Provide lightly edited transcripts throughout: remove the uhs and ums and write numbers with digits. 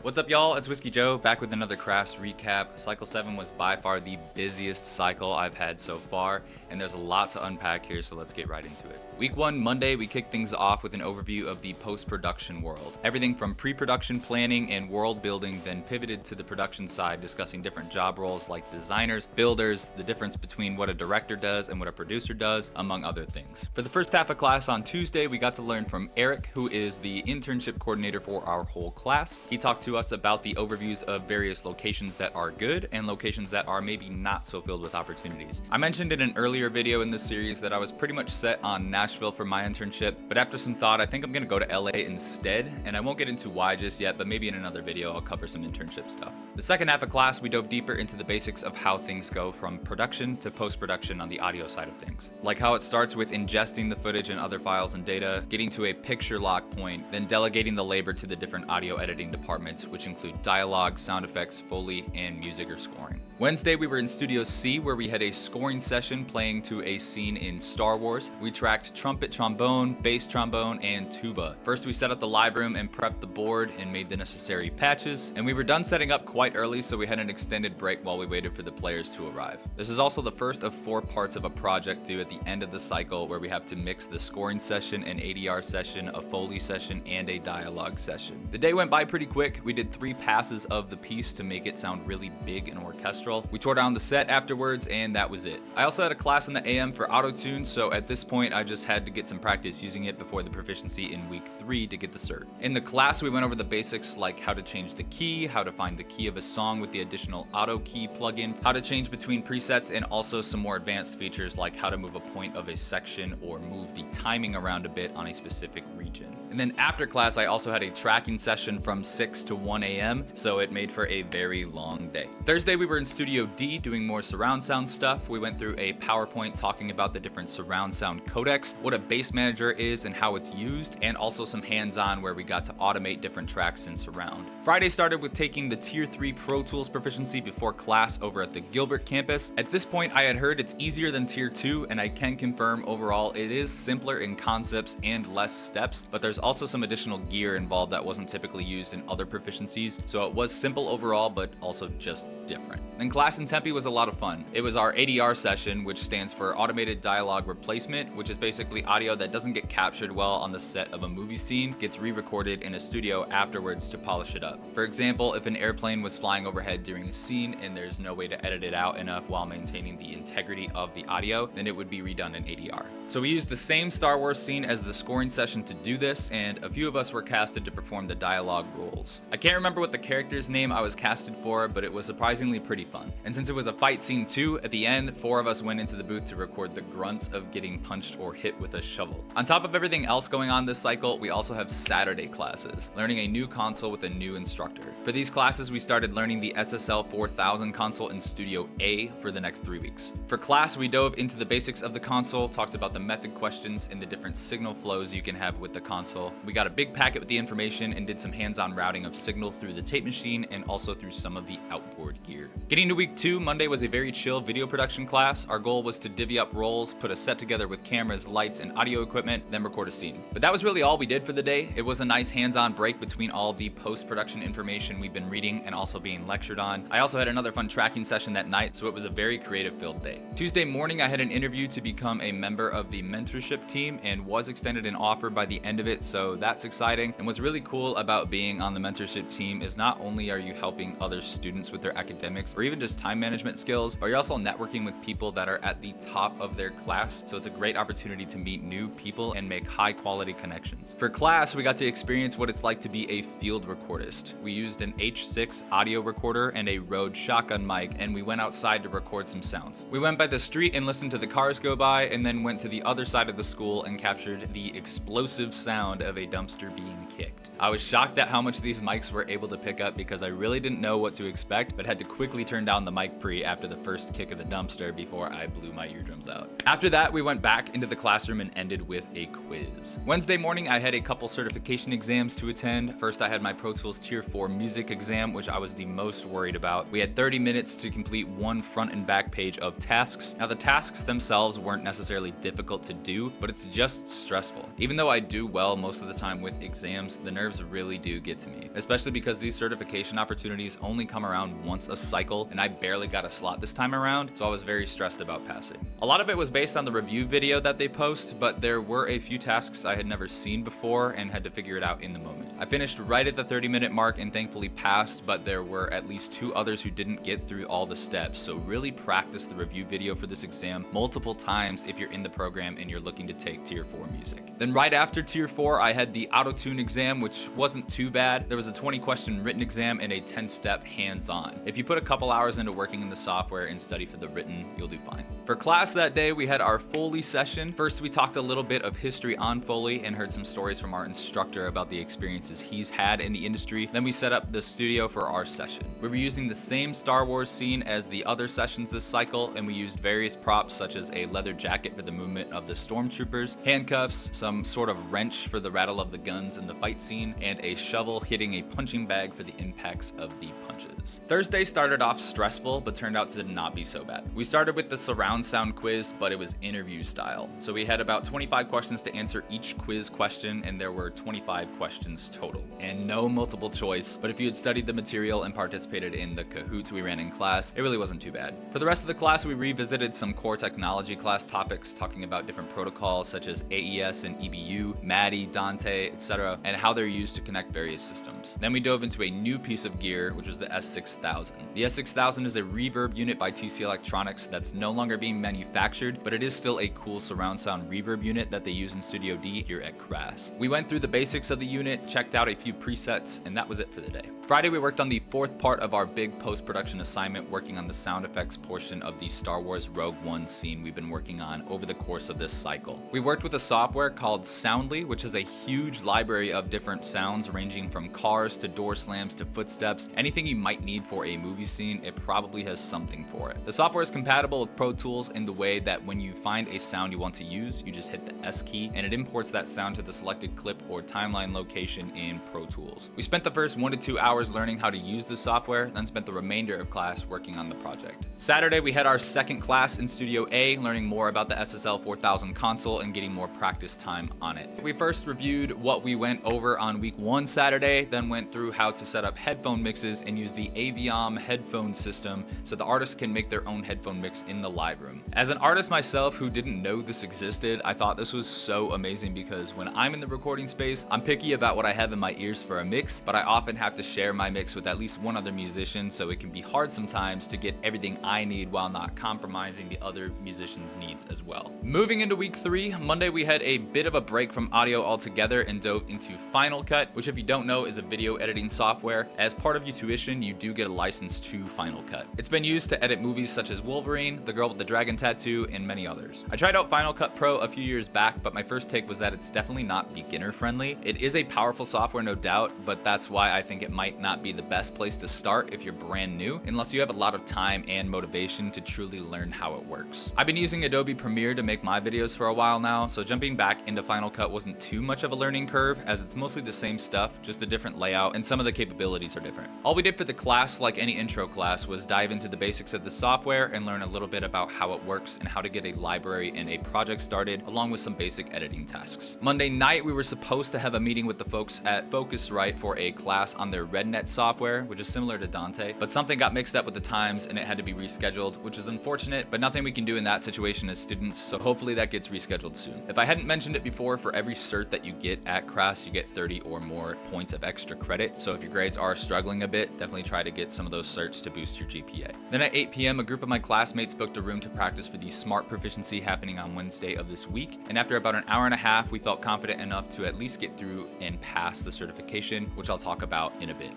What's up, y'all? It's Whiskey Joe back with another CRAS recap. Cycle 7 was by far the busiest cycle I've had so far, and there's a lot to unpack here, so let's get right into it. Week 1, Monday, we kicked things off with an overview of the post-production world. Everything from pre-production planning and world building, then pivoted to the production side, discussing different job roles like designers, builders, the difference between what a director does and what a producer does, among other things. For the first half of class on Tuesday, we got to learn from Eric, who is the internship coordinator for our whole class. He talked to us about the overviews of various locations that are good and locations that are maybe not so filled with opportunities. I mentioned in an earlier video in this series that I was pretty much set on Nashville for my internship, but after some thought, I think I'm gonna go to LA instead, and I won't get into why just yet, but maybe in another video I'll cover some internship stuff. The second half of class, we dove deeper into the basics of how things go from production to post-production on the audio side of things. Like how it starts with ingesting the footage and other files and data, getting to a picture lock point, then delegating the labor to the different audio editing departments, which include dialogue, sound effects, Foley, and music or scoring. Wednesday, we were in Studio C, where we had a scoring session playing to a scene in Star Wars. We tracked trumpet, trombone, bass trombone, and tuba. First, we set up the live room and prepped the board and made the necessary patches. And we were done setting up quite early, so we had an extended break while we waited for the players to arrive. This is also the first of 4 parts of a project due at the end of the cycle, where we have to mix the scoring session, an ADR session, a Foley session, and a dialogue session. The day went by pretty quick. We did 3 passes of the piece to make it sound really big and orchestral. We tore down the set afterwards, and that was it. I also had a class in the AM for auto-tune, so at this point I just had to get some practice using it before the proficiency in week 3 to get the cert. In the class, we went over the basics like how to change the key, how to find the key of a song with the additional auto key plugin, how to change between presets, and also some more advanced features like how to move a point of a section or move the timing around a bit on a specific region. And then after class, I also had a tracking session from 6 to 1 a.m., so it made for a very long day. Thursday, we were in Studio D doing more surround sound stuff. We went through a PowerPoint talking about the different surround sound codecs, what a bass manager is and how it's used, and also some hands-on where we got to automate different tracks in surround. Friday started with taking the Tier 3 Pro Tools proficiency before class over at the Gilbert campus. At this point, I had heard it's easier than Tier 2, and I can confirm overall it is simpler in concepts and less steps, but there's also some additional gear involved that wasn't typically used in other proficiencies, so it was simple overall, but also just different. Then class in Tempe was a lot of fun. It was our ADR session, which stands for Automated Dialogue Replacement, which is basically audio that doesn't get captured well on the set of a movie scene, gets re-recorded in a studio afterwards to polish it up. For example, if an airplane was flying overhead during a scene and there's no way to edit it out enough while maintaining the integrity of the audio, then it would be redone in ADR. So we used the same Star Wars scene as the scoring session to do this, and a few of us were casted to perform the dialogue roles. I can't remember what the character's name I was casted for, but it was surprisingly pretty fun. And since it was a fight scene too, at the end, 4 of us went into the booth to record the grunts of getting punched or hit with a shovel. On top of everything else going on this cycle, we also have Saturday classes, learning a new console with a new instructor. For these classes, we started learning the SSL 4000 console in Studio A for the next 3 weeks. For class, we dove into the basics of the console, talked about the method questions and the different signal flows you can have with the console. We got a big packet with the information and did some hands-on routing of signal through the tape machine and also through some of the outboard gear. Getting to week 2, Monday was a very chill video production class. Our goal was to divvy up roles, put a set together with cameras, lights, and audio equipment, then record a scene. But that was really all we did for the day. It was a nice hands-on break between all the post-production information we've been reading and also being lectured on. I also had another fun tracking session that night, so it was a very creative-filled day. Tuesday morning, I had an interview to become a member of the mentorship team and was extended an offer by the end of it, so that's exciting. And what's really cool about being on the mentorship team is not only are you helping other students with their academics or even just time management skills, but you're also networking with people that are at the top of their class, so it's a great opportunity to meet new people and make high quality connections. For class, we got to experience what it's like to be a field recordist. We used an H6 audio recorder and a Rode shotgun mic, and we went outside to record some sounds. We went by the street and listened to the cars go by, and then went to the other side of the school and captured the explosive sound of a dumpster being kicked. I was shocked at how much these mics were able to pick up because I really didn't know what to expect, but had to quickly turn down the mic pre after the first kick of the dumpster before I blew my eardrums out. After that, we went back into the classroom and ended with a quiz. Wednesday morning, I had a couple certification exams to attend. First, I had my Pro Tools Tier 4 music exam, which I was the most worried about. We had 30 minutes to complete 1 front and back page of tasks. Now, the tasks themselves weren't necessarily difficult to do, but it's just stressful. Even though I do well most of the time with exams, the nerves really do get to me, especially especially because these certification opportunities only come around once a cycle, and I barely got a slot this time around, so I was very stressed about passing. A lot of it was based on the review video that they post, but there were a few tasks I had never seen before and had to figure it out in the moment. I finished right at the 30-minute mark and thankfully passed, but there were at least 2 others who didn't get through all the steps, so really practice the review video for this exam multiple times if you're in the program and you're looking to take Tier 4 music. Then right after Tier 4, I had the auto-tune exam, which wasn't too bad. There was a 20-question written exam and a 10-step hands-on. If you put a couple hours into working in the software and study for the written, you'll do fine. For class that day, we had our Foley session. First, we talked a little bit of history on Foley and heard some stories from our instructor about the experiences he's had in the industry. Then we set up the studio for our session. We were using the same Star Wars scene as the other sessions this cycle, and we used various props such as a leather jacket for the movement of the stormtroopers, handcuffs, some sort of wrench for the rattle of the guns in the fight scene, and a shovel hitting a punching bag for the impacts of the punches. Thursday started off stressful, but turned out to not be so bad. We started with the surround sound quiz, but it was interview style. So we had about 25 questions to answer each quiz question, and there were 25 questions total. And no multiple choice, but if you had studied the material and participated in the Kahoots we ran in class, it really wasn't too bad. For the rest of the class, we revisited some core technology class topics, talking about different protocols such as AES and EBU, MADI, Dante, etc., and how they're used to connect various systems. Then we dove into a new piece of gear, which was the S6000. The S6000 is a reverb unit by TC Electronics that's no longer being manufactured, but it is still a cool surround sound reverb unit that they use in Studio D here at CRAS. We went through the basics of the unit, checked out a few presets, and that was it for the day. Friday, we worked on the 4th part of our big post-production assignment, working on the sound effects portion of the Star Wars Rogue One scene we've been working on over the course of this cycle. We worked with a software called Soundly, which is a huge library of different sounds ranging from cars to door slams to footsteps. Anything you might need for a movie scene, it probably has something for it. The software is compatible with Pro Tools in the way that when you find a sound you want to use, you just hit the S key and it imports that sound to the selected clip or timeline location in Pro Tools. We spent the first 1 to 2 hours learning how to use the software, then spent the remainder of class working on the project. Saturday, we had our second class in Studio A, learning more about the SSL 4000 console and getting more practice time on it. We first reviewed what we went over on week 1 Saturday, then went through how to set up headphone mixes and use the Aviom headphone system so the artists can make their own headphone mix in the live room. As an artist myself who didn't know this existed, I thought this was so amazing because when I'm in the recording space, I'm picky about what I have in my ears for a mix, but I often have to share my mix with at least one other musician, so it can be hard sometimes to get everything I need while not compromising the other musicians' needs as well. Moving into week 3, Monday we had a bit of a break from audio altogether and dove into Final Cut, which if you don't know is a video editing software. As part of your tuition, you do get a license to Final Cut. It's been used to edit movies such as Wolverine, The Girl with the Dragon Tattoo, and many others. I tried out Final Cut Pro a few years back, but my first take was that it's definitely not beginner friendly. It is a powerful software, no doubt, but that's why I think it might not be the best place to start if you're brand new, unless you have a lot of time and motivation to truly learn how it works. I've been using Adobe Premiere to make my videos for a while now, so jumping back into Final Cut wasn't too much of a learning curve, as it's mostly the same stuff, just a different layout, and some of the capabilities are different. All we did for the class, like any intro class, was dive into the basics of the software and learn a little bit about how it works and how to get a library and a project started, along with some basic editing tasks. Monday night, we were supposed to have a meeting with the folks at Focusrite for a class on their RedNet software, which is similar to Dante, but something got mixed up with the times and it had to be rescheduled, which is unfortunate, but nothing we can do in that situation as students, so hopefully that gets rescheduled soon. If I hadn't mentioned it before, for every cert that you get at CRAS, you get 30 or more points of extra credit, so if your grades are struggling a bit, definitely try to get some of those certs to boost your GPA. Then at 8 p.m., a group of my classmates booked a room to practice for the SMART proficiency happening on Wednesday of this week, and after about an hour and a half, we felt confident enough to at least get through and pass the certification, which I'll talk about in a bit.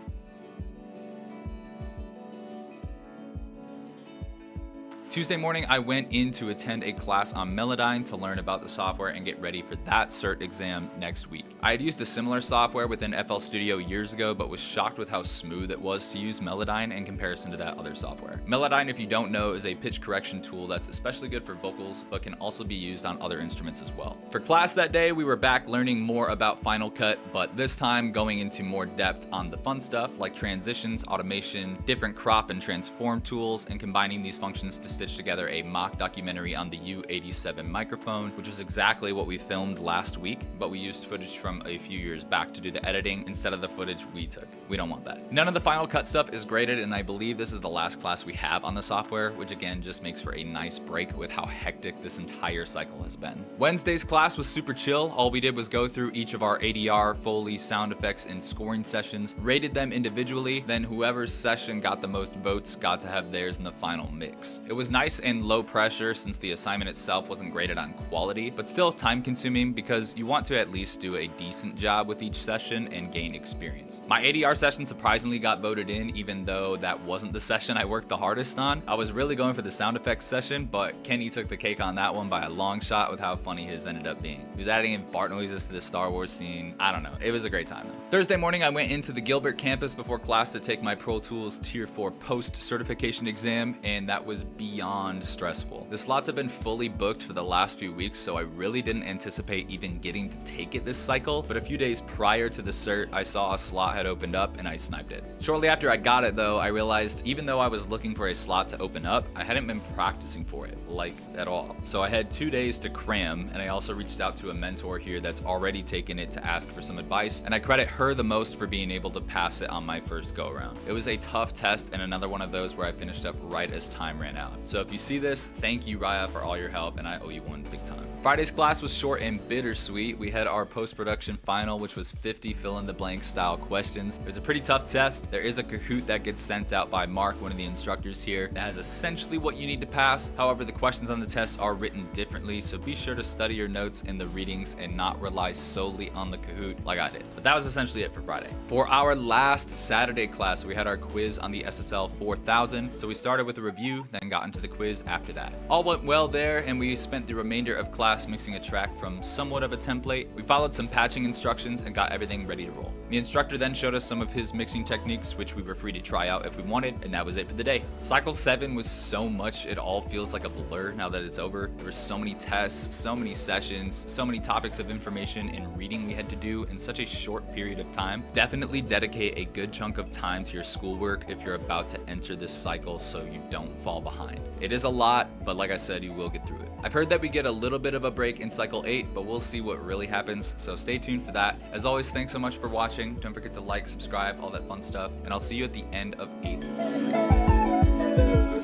Tuesday morning, I went in to attend a class on Melodyne to learn about the software and get ready for that cert exam next week. I had used a similar software within FL Studio years ago, but was shocked with how smooth it was to use Melodyne in comparison to that other software. Melodyne, if you don't know, is a pitch correction tool that's especially good for vocals, but can also be used on other instruments as well. For class that day, we were back learning more about Final Cut, but this time going into more depth on the fun stuff like transitions, automation, different crop and transform tools, and combining these functions to stitched together a mock documentary on the U87 microphone, which was exactly what we filmed last week, but we used footage from a few years back to do the editing instead of the footage we took. We don't want that. None of the Final Cut stuff is graded, and I believe this is the last class we have on the software, which again just makes for a nice break with how hectic this entire cycle has been. Wednesday's class was super chill. All we did was go through each of our ADR, Foley, sound effects, and scoring sessions, rated them individually, then whoever's session got the most votes got to have theirs in the final mix. It was nice and low pressure since the assignment itself wasn't graded on quality, but still time consuming because you want to at least do a decent job with each session and gain experience. My ADR session surprisingly got voted in, even though that wasn't the session I worked the hardest on. I was really going for the sound effects session, but Kenny took the cake on that one by a long shot with how funny his ended up being. He was adding in fart noises to the Star Wars scene. I don't know. It was a great time though. Thursday morning, I went into the Gilbert campus before class to take my Pro Tools Tier 4 post certification exam, and that was beyond stressful. The slots have been fully booked for the last few weeks, so I really didn't anticipate even getting to take it this cycle, but a few days prior to the cert, I saw a slot had opened up and I sniped it. Shortly after I got it though, I realized even though I was looking for a slot to open up, I hadn't been practicing for it, like at all. So I had 2 days to cram, and I also reached out to a mentor here that's already taken it to ask for some advice, and I credit her the most for being able to pass it on my first go around. It was a tough test and another one of those where I finished up right as time ran out. So if you see this, thank you Raya for all your help, and I owe you one big time. Friday's class was short and bittersweet. We had our post-production final, which was 50 fill-in-the-blank style questions. It was a pretty tough test. There is a Kahoot that gets sent out by Mark, one of the instructors here, that has essentially what you need to pass. However, the questions on the test are written differently, so be sure to study your notes in the readings and not rely solely on the Kahoot like I did. But that was essentially it for Friday. For our last Saturday class, we had our quiz on the SSL 4000, so we started with a review, then got into the quiz after that. All went well there, and we spent the remainder of class mixing a track from somewhat of a template. We followed some patching instructions and got everything ready to roll. The instructor then showed us some of his mixing techniques, which we were free to try out if we wanted, and that was it for the day. Cycle 7 was so much, it all feels like a blur now that it's over. There were so many tests, so many sessions, so many topics of information and reading we had to do in such a short period of time. Definitely dedicate a good chunk of time to your schoolwork if you're about to enter this cycle so you don't fall behind. It is a lot, but like I said, you will get through it. I've heard that we get a little bit of a break in cycle 8, but we'll see what really happens, so stay tuned for that. As always, thanks so much for watching. Don't forget to like, subscribe, all that fun stuff, and I'll see you at the end of 8th.